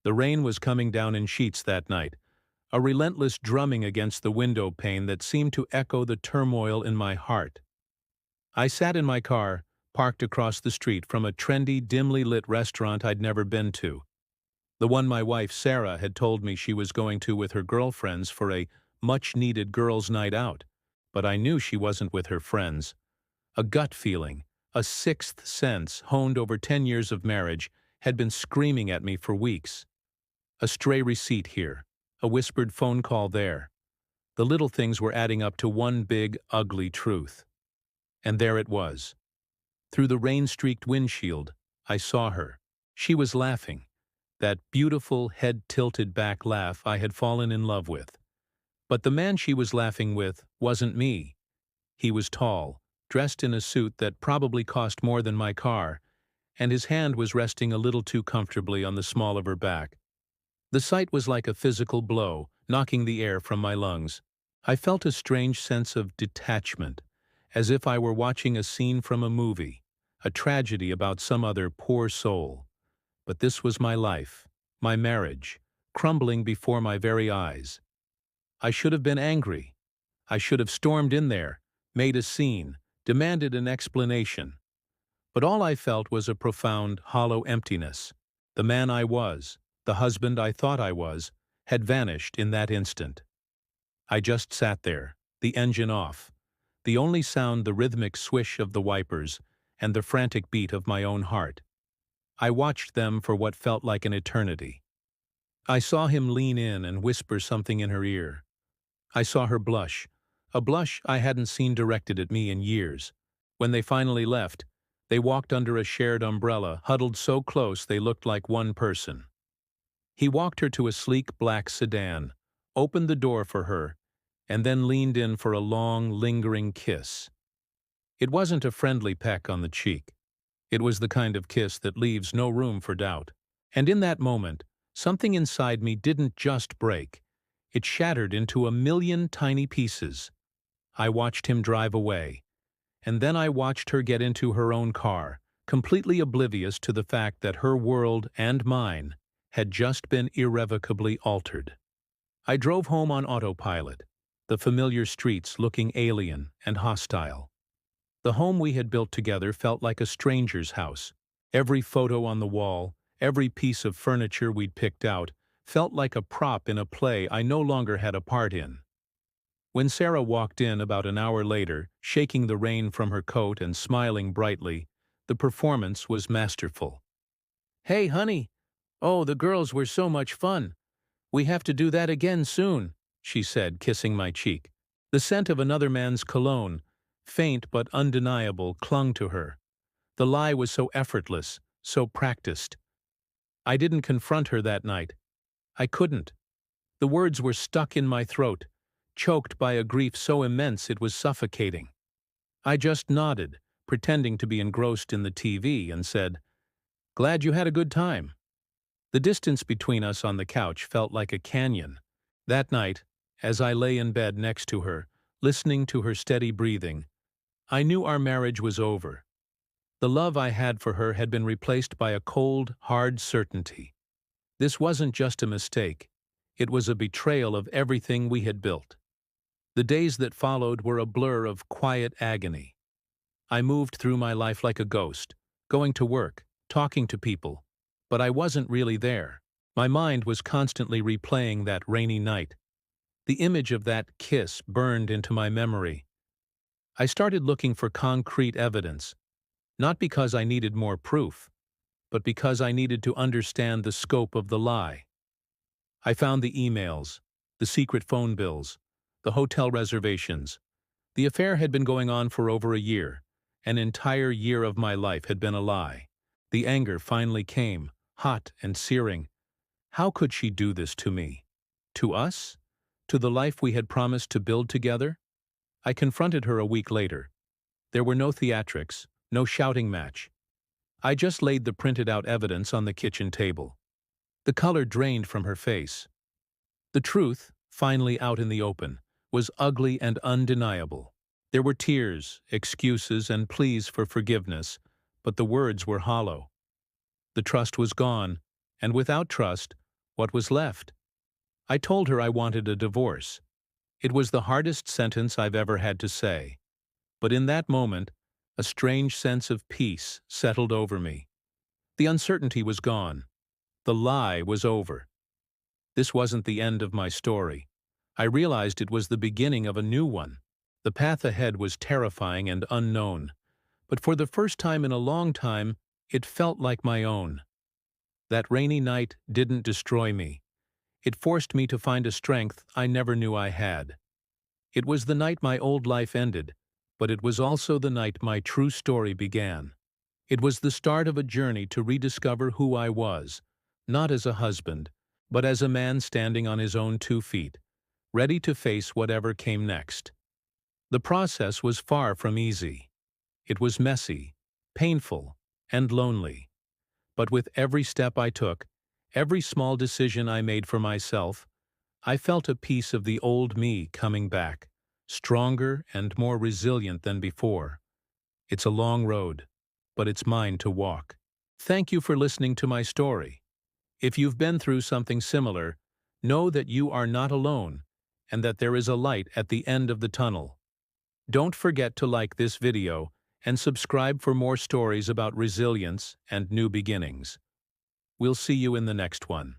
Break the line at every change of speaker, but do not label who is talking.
The rain was coming down in sheets that night, a relentless drumming against the window pane that seemed to echo the turmoil in my heart. I sat in my car, parked across the street from a trendy, dimly lit restaurant I'd never been to. The one my wife, Sarah, had told me she was going to with her girlfriends for a much-needed girls' night out. But I knew she wasn't with her friends. A gut feeling, a sixth sense honed over 10 years of marriage, had been screaming at me for weeks. A stray receipt here, a whispered phone call there. The little things were adding up to one big, ugly truth. And there it was. Through the rain-streaked windshield, I saw her. She was laughing. That beautiful, head-tilted back laugh I had fallen in love with. But the man she was laughing with wasn't me. He was tall, dressed in a suit that probably cost more than my car, and his hand was resting a little too comfortably on the small of her back. The sight was like a physical blow, knocking the air from my lungs. I felt a strange sense of detachment, as if I were watching a scene from a movie, a tragedy about some other poor soul. But this was my life, my marriage, crumbling before my very eyes. I should have been angry. I should have stormed in there, made a scene, demanded an explanation. But all I felt was a profound, hollow emptiness. The man I was, the husband I thought I was, had vanished in that instant. I just sat there, the engine off, the only sound the rhythmic swish of the wipers and the frantic beat of my own heart. I watched them for what felt like an eternity. I saw him lean in and whisper something in her ear. I saw her blush, a blush I hadn't seen directed at me in years. When they finally left, they walked under a shared umbrella, huddled so close they looked like one person. He walked her to a sleek black sedan, opened the door for her, and then leaned in for a long, lingering kiss. It wasn't a friendly peck on the cheek. It was the kind of kiss that leaves no room for doubt. And in that moment, something inside me didn't just break. It shattered into a million tiny pieces. I watched him drive away. And then I watched her get into her own car, completely oblivious to the fact that her world and mine had just been irrevocably altered. I drove home on autopilot, the familiar streets looking alien and hostile. The home we had built together felt like a stranger's house. Every photo on the wall, every piece of furniture we'd picked out, felt like a prop in a play I no longer had a part in. When Sarah walked in about an hour later, shaking the rain from her coat and smiling brightly, the performance was masterful. "Hey, honey! Oh, the girls were so much fun! We have to do that again soon," she said, kissing my cheek. The scent of another man's cologne, faint but undeniable, clung to her. The lie was so effortless, so practiced. I didn't confront her that night. I couldn't. The words were stuck in my throat, choked by a grief so immense it was suffocating. I just nodded, pretending to be engrossed in the TV, and said, "Glad you had a good time." The distance between us on the couch felt like a canyon. That night, as I lay in bed next to her, listening to her steady breathing, I knew our marriage was over. The love I had for her had been replaced by a cold, hard certainty. This wasn't just a mistake. It was a betrayal of everything we had built. The days that followed were a blur of quiet agony. I moved through my life like a ghost, going to work, talking to people, but I wasn't really there. My mind was constantly replaying that rainy night. The image of that kiss burned into my memory. I started looking for concrete evidence, not because I needed more proof, but because I needed to understand the scope of the lie. I found the emails, the secret phone bills, the hotel reservations. The affair had been going on for over a year. An entire year of my life had been a lie. The anger finally came, hot and searing. How could she do this to me? To us? To the life we had promised to build together? I confronted her a week later. There were no theatrics, no shouting match. I just laid the printed-out evidence on the kitchen table. The color drained from her face. The truth, finally out in the open, was ugly and undeniable. There were tears, excuses, and pleas for forgiveness, but the words were hollow. The trust was gone, and without trust, What was left? I told her I wanted a divorce. It was the hardest sentence I've ever had to say. But in that moment, a strange sense of peace settled over me. The uncertainty was gone. The lie was over. This wasn't the end of my story. I realized it was the beginning of a new one. The path ahead was terrifying and unknown, but for the first time in a long time, it felt like my own. That rainy night didn't destroy me. It forced me to find a strength I never knew I had. It was the night my old life ended, but it was also the night my true story began. It was the start of a journey to rediscover who I was, not as a husband, but as a man standing on his own 2 feet, ready to face whatever came next. The process was far from easy. It was messy, painful, and lonely. But with every step I took, every small decision I made for myself, I felt a piece of the old me coming back, stronger and more resilient than before. It's a long road, but it's mine to walk. Thank you for listening to my story. If you've been through something similar, know that you are not alone and that there is a light at the end of the tunnel. Don't forget to like this video and subscribe for more stories about resilience and new beginnings. We'll see you in the next one.